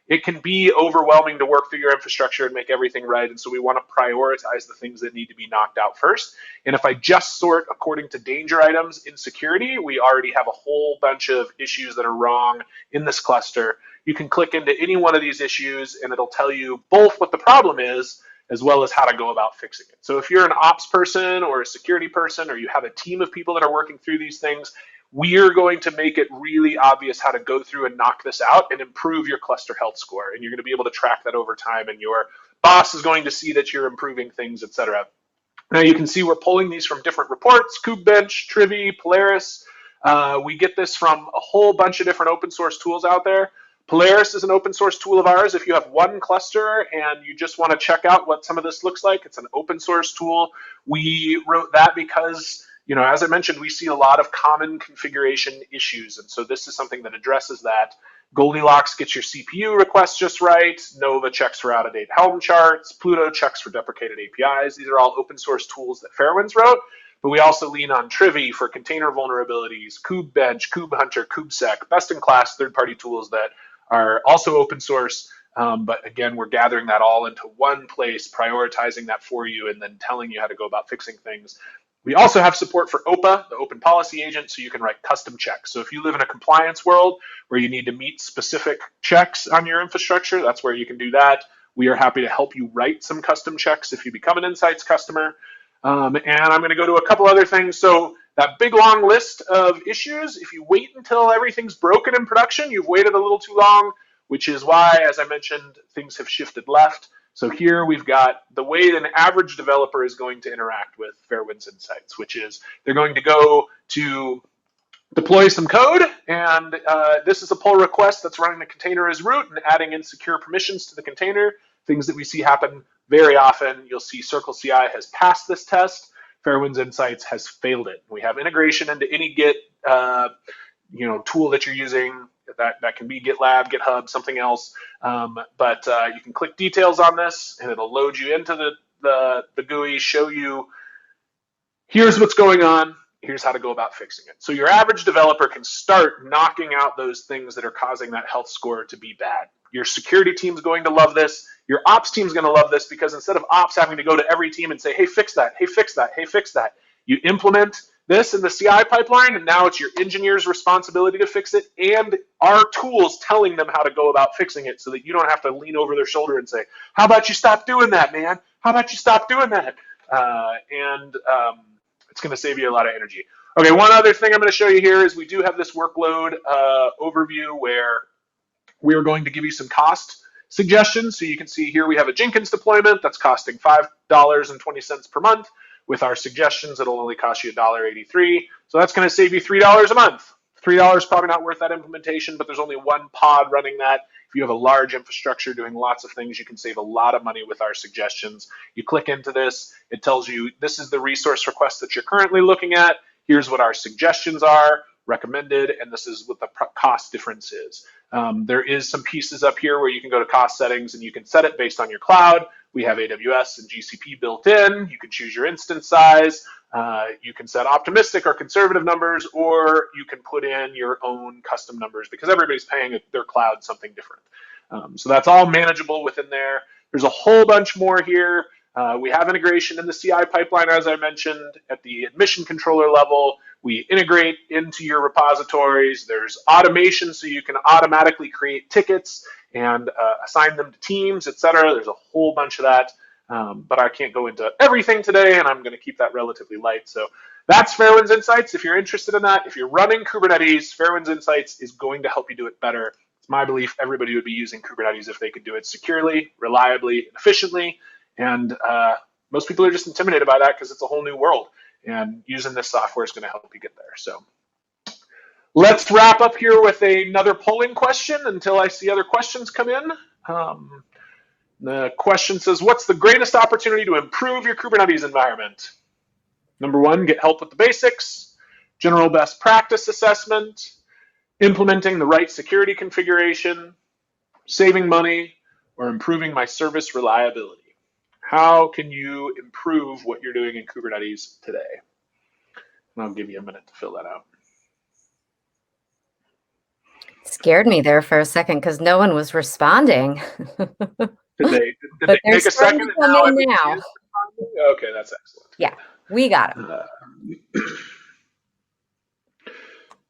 it can be overwhelming to work through your infrastructure and make everything right, and so we want to prioritize the things that need to be knocked out first. And if I just sort according to danger items in security, we already have a whole bunch of issues that are wrong in this cluster. You can click into any one of these issues, and it'll tell you both what the problem is as well as how to go about fixing it. So if you're an ops person or a security person, or you have a team of people that are working through these things, we're going to make it really obvious how to go through and knock this out and improve your cluster health score. And you're going to be able to track that over time, and your boss is going to see that you're improving things, etc. Now you can see we're pulling these from different reports, Kubernetes, Trivy, Polaris. We get this from a whole bunch of different open source tools out there. Polaris is an open source tool of ours. If you have one cluster and you just want to check out what some of this looks like, it's an open source tool. We wrote that because, as I mentioned, we see a lot of common configuration issues. And so this is something that addresses that. Goldilocks gets your CPU requests just right. Nova checks for out-of-date Helm charts. Pluto checks for deprecated APIs. These are all open source tools that Fairwinds wrote. But we also lean on Trivy for container vulnerabilities, KubeBench, KubeHunter, KubeSec, best-in-class third-party tools that are also open source. But again, we're gathering that all into one place, prioritizing that for you, and then telling you how to go about fixing things. We also have support for OPA, the Open Policy Agent, so you can write custom checks. So if you live in a compliance world where you need to meet specific checks on your infrastructure, that's where you can do that. We are happy to help you write some custom checks if you become an Insights customer. And I'm going to go to a couple other things. So that big long list of issues, if you wait until everything's broken in production, you've waited a little too long, which is why, as I mentioned, things have shifted left. So here we've got the way an average developer is going to interact with Fairwinds Insights, which is they're going to go to deploy some code, and this is a pull request that's running the container as root and adding in secure permissions to the container, things that we see happen very often. You'll see Circle CI has passed this test. Fairwinds Insights has failed it. We have integration into any Git tool that you're using. That can be GitLab, GitHub, something else. But you can click details on this, and it'll load you into the GUI, show you, here's what's going on, here's how to go about fixing it. So your average developer can start knocking out those things that are causing that health score to be bad. Your security team's going to love this. Your ops team's going to love this, because instead of ops having to go to every team and say, hey, fix that, hey, fix that, hey, fix that, you implement this in the CI pipeline, and now it's your engineer's responsibility to fix it, and our tools telling them how to go about fixing it, so that you don't have to lean over their shoulder and say, how about you stop doing that, man? How about you stop doing that? It's going to save you a lot of energy. Okay, one other thing I'm going to show you here is we do have this workload overview where we are going to give you some cost suggestions. So you can see here we have a Jenkins deployment that's costing $5.20 per month. With our suggestions, it'll only cost you $1.83. So that's going to save you $3 a month. $3 is probably not worth that implementation, but there's only one pod running that. If you have a large infrastructure doing lots of things, you can save a lot of money with our suggestions. You click into this, it tells you this is the resource request that you're currently looking at. Here's what our suggestions are, recommended, and this is what the cost difference is. There is some pieces up here where you can go to cost settings and you can set it based on your cloud. We have AWS and GCP built in. You can choose your instance size. You can set optimistic or conservative numbers, or you can put in your own custom numbers, because everybody's paying their cloud something different. So that's all manageable within there. There's a whole bunch more here. We have integration in the CI pipeline, as I mentioned, at the admission controller level. We integrate into your repositories. There's automation, so you can automatically create tickets and assign them to teams, etc. There's a whole bunch of that, but I can't go into everything today, and I'm going to keep that relatively light. So that's Fairwinds Insights. If you're interested in that, if you're running Kubernetes, Fairwinds Insights is going to help you do it better. It's my belief everybody would be using Kubernetes if they could do it securely, reliably, and efficiently. And most people are just intimidated by that because it's a whole new world. And using this software is going to help you get there. So let's wrap up here with another polling question until I see other questions come in. The question says, what's the greatest opportunity to improve your Kubernetes environment? Number one, get help with the basics, general best practice assessment, implementing the right security configuration, saving money, or improving my service reliability. How can you improve what you're doing in Kubernetes today? And I'll give you a minute to fill that out. Scared me there for a second because no one was responding. Did they take a second? To come in now. Okay, that's excellent. Yeah, we got them.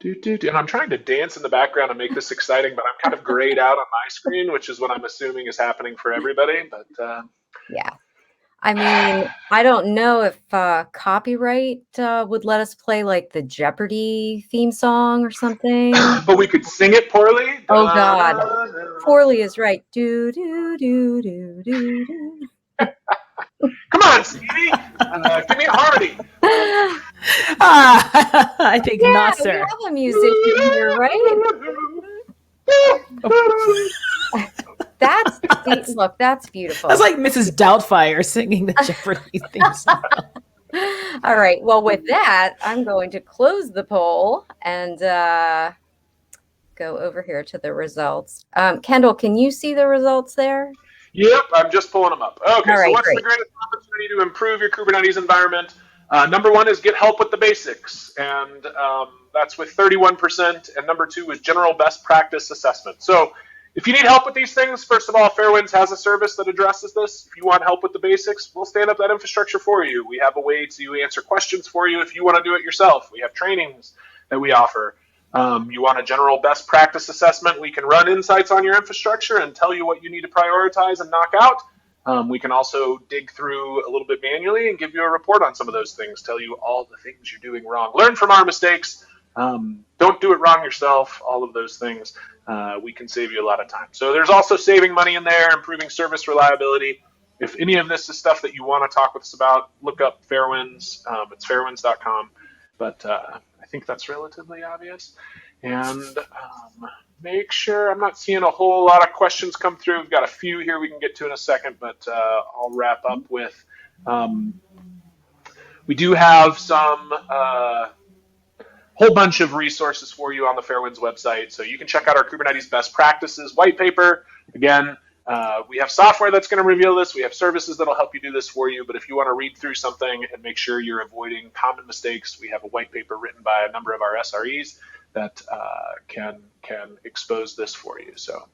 And I'm trying to dance in the background and make this exciting, but I'm kind of grayed out on my screen, which is what I'm assuming is happening for everybody. But yeah. I mean, I don't know if copyright would let us play like the Jeopardy theme song or something. But we could sing it poorly. Oh God, poorly is right. Do do do do do do. Come on, Stevie, give me a harmony. I think not, sir. We have a musician here, right? That's beautiful. That's like Mrs. Doubtfire singing the Jeopardy theme song. All right. Well, with that, I'm going to close the poll and go over here to the results. Kendall, can you see the results there? Yep, I'm just pulling them up. Okay, All right, so what's great. the greatest opportunity to improve your Kubernetes environment? Number one is get help with the basics, and that's with 31%. And number two is general best practice assessment. So if you need help with these things, first of all, Fairwinds has a service that addresses this. If you want help with the basics, we'll stand up that infrastructure for you. We have a way to answer questions for you if you want to do it yourself. We have trainings that we offer. You want a general best practice assessment, we can run insights on your infrastructure and tell you what you need to prioritize and knock out. We can also dig through a little bit manually and give you a report on some of those things, tell you all the things you're doing wrong. Learn from our mistakes. Don't do it wrong yourself, all of those things. We can save you a lot of time. So there's also saving money in there, improving service reliability. If any of this is stuff that you want to talk with us about, look up Fairwinds. It's fairwinds.com. But I think that's relatively obvious. And make sure I'm not seeing a whole lot of questions come through. We've got a few here we can get to in a second, but I'll wrap up with we do have some whole bunch of resources for you on the Fairwinds website. So you can check out our Kubernetes best practices white paper. Again, we have software that's going to reveal this. We have services that'll help you do this for you. But if you want to read through something and make sure you're avoiding common mistakes, we have a white paper written by a number of our SREs that can expose this for you. So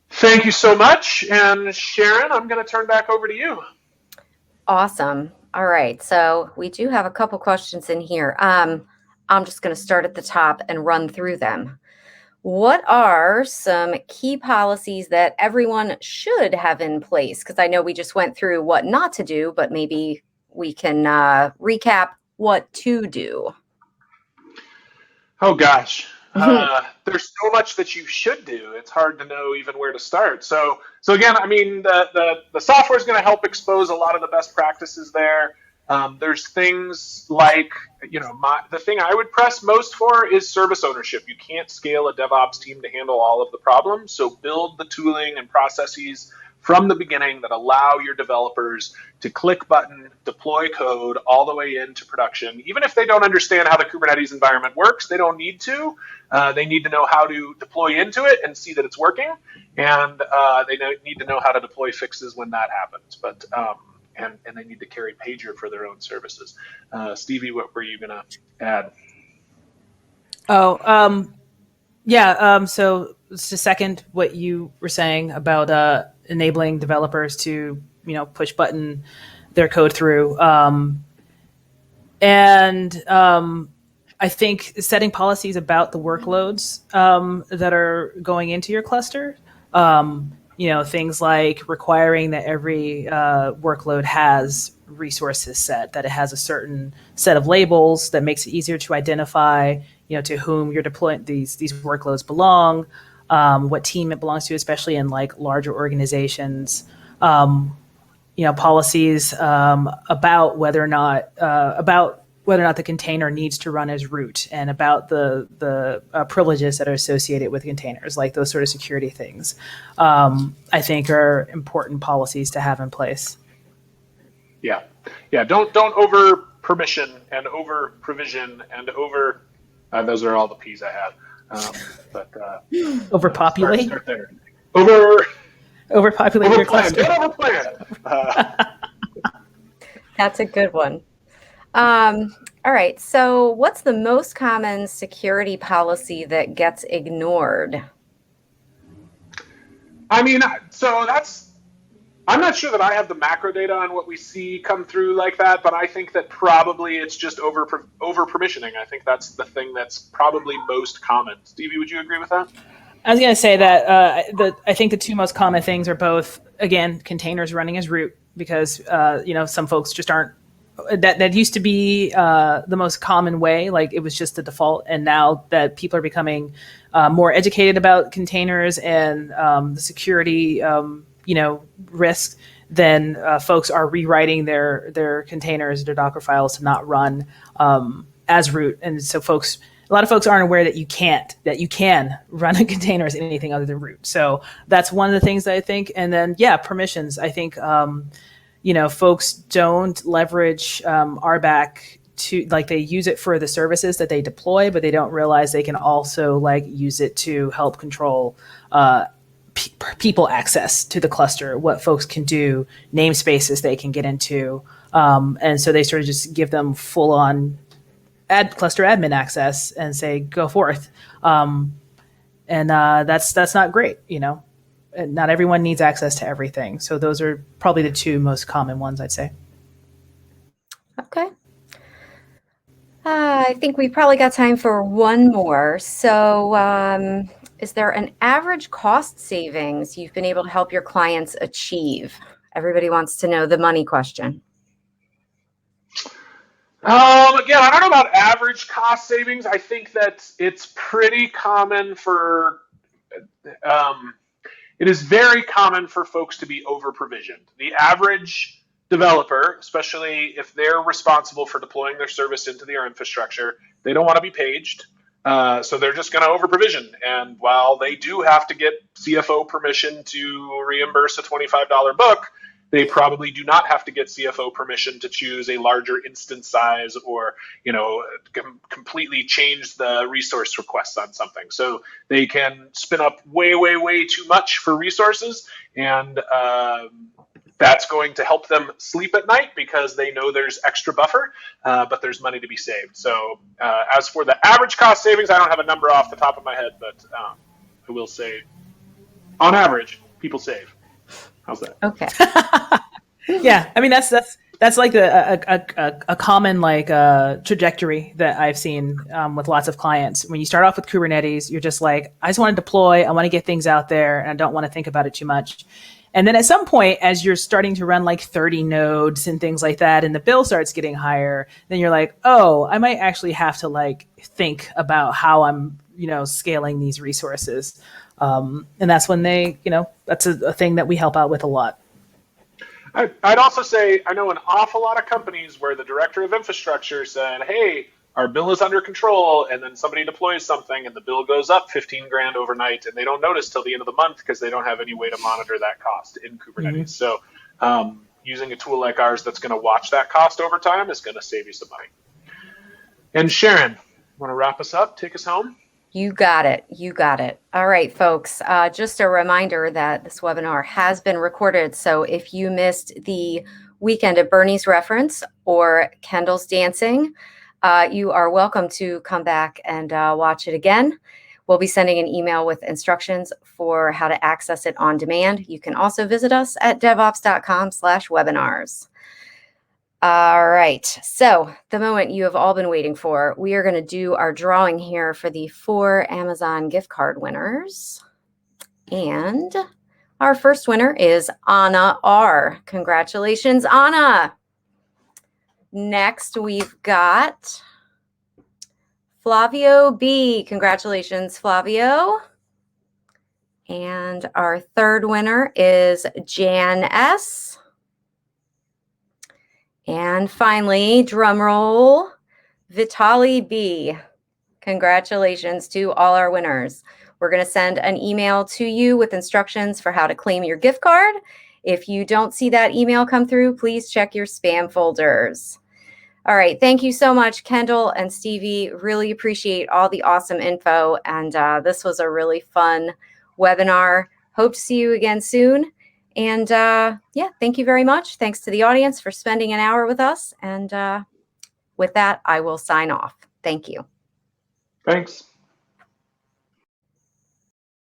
thank you so much. And Sharon, I'm going to turn back over to you. Awesome. All right. So we do have a couple questions in here. I'm just going to start at the top and run through them. What are some key policies that everyone should have in place? Because I know we just went through what not to do, but maybe we can recap what to do. Oh, gosh. There's so much that you should do. It's hard to know even where to start. So again, I mean, the software is going to help expose a lot of the best practices there. There's things like, the thing I would press most for is service ownership. You can't scale a DevOps team to handle all of the problems. So build the tooling and processes from the beginning that allow your developers to click button, deploy code all the way into production. Even if they don't understand how the Kubernetes environment works, they don't need to. They need to know how to deploy into it and see that it's working. And they need to know how to deploy fixes when that happens. But and they need to carry pager for their own services. Stevie, what were you going to add? So to second what you were saying about enabling developers to, push button their code through. I think setting policies about the workloads that are going into your cluster, things like requiring that every workload has resources set, that it has a certain set of labels that makes it easier to identify, to whom you're deploying these workloads belong, what team it belongs to, especially in like larger organizations. Policies about whether or not the container needs to run as root, and about the privileges that are associated with containers, like those sort of security things, I think are important policies to have in place. Yeah. Don't over permission and over provision and over. Those are all the P's I have. Overpopulate. Start there. Overpopulate your cluster. Overplan. That's a good one. All right. So what's the most common security policy that gets ignored? I mean, I'm not sure that I have the macro data on what we see come through like that, but I think that probably it's just over permissioning. I think that's the thing that's probably most common. Stevie, would you agree with that? I was going to say that I think the two most common things are both, again, containers running as root, because some folks just aren't. That used to be the most common way, like it was just the default. And now that people are becoming more educated about containers and the security, risks, then folks are rewriting their containers, their Docker files to not run as root. And so a lot of folks aren't aware that you can run a container as anything other than root. So that's one of the things that I think. And then, permissions. I think, folks don't leverage RBAC to, like, they use it for the services that they deploy, but they don't realize they can also use it to help control people access to the cluster, what folks can do, namespaces they can get into. And so they sort of just give them full on cluster admin access and say, go forth. That's not great. Not everyone needs access to everything. So those are probably the two most common ones, I'd say. Okay. I think we probably got time for one more. So is there an average cost savings you've been able to help your clients achieve? Everybody wants to know the money question. Again, I don't know about average cost savings. I think that it's pretty common for, it is very common for folks to be over provisioned. The average developer, especially if they're responsible for deploying their service into their infrastructure, they don't want to be paged. So they're just going to over provision. And while they do have to get CFO permission to reimburse a $25 book, they probably do not have to get CFO permission to choose a larger instance size or, completely change the resource requests on something. So they can spin up way, way, way too much for resources, and that's going to help them sleep at night because they know there's extra buffer, but there's money to be saved. So as for the average cost savings, I don't have a number off the top of my head, but I will say, on average, people save. How's that? Okay. Yeah, I mean that's like a common trajectory that I've seen with lots of clients. When you start off with Kubernetes, you're just like, I just want to deploy, I want to get things out there, and I don't want to think about it too much. And then at some point, as you're starting to run like 30 nodes and things like that, and the bill starts getting higher, then you're like, oh, I might actually have to think about how I'm scaling these resources. And that's when that's a thing that we help out with a lot. I'd also say I know an awful lot of companies where the director of infrastructure said, hey, our bill is under control, and then somebody deploys something and the bill goes up 15 grand overnight, and they don't notice till the end of the month because they don't have any way to monitor that cost in Kubernetes. So using a tool like ours that's going to watch that cost over time is going to save you some money. And Sharon, want to wrap us up? Take us home? You got it. You got it. All right, folks. Just a reminder that this webinar has been recorded. So if you missed the Weekend at Bernie's reference or Kendall's dancing, you are welcome to come back and watch it again. We'll be sending an email with instructions for how to access it on demand. You can also visit us at devops.com/webinars. All right, so the moment you have all been waiting for, we are going to do our drawing here for the 4 Amazon gift card winners. And our first winner is Anna R. Congratulations, Anna. Next, we've got Flavio B. Congratulations, Flavio. And our third winner is Jan S. And finally, drum roll, Vitali B. Congratulations to all our winners. We're going to send an email to you with instructions for how to claim your gift card. If you don't see that email come through, please check your spam folders. All right. Thank you so much, Kendall and Stevie. Really appreciate all the awesome info. And this was a really fun webinar. Hope to see you again soon. And thank you very much. Thanks to the audience for spending an hour with us. And with that, I will sign off. Thank you. Thanks.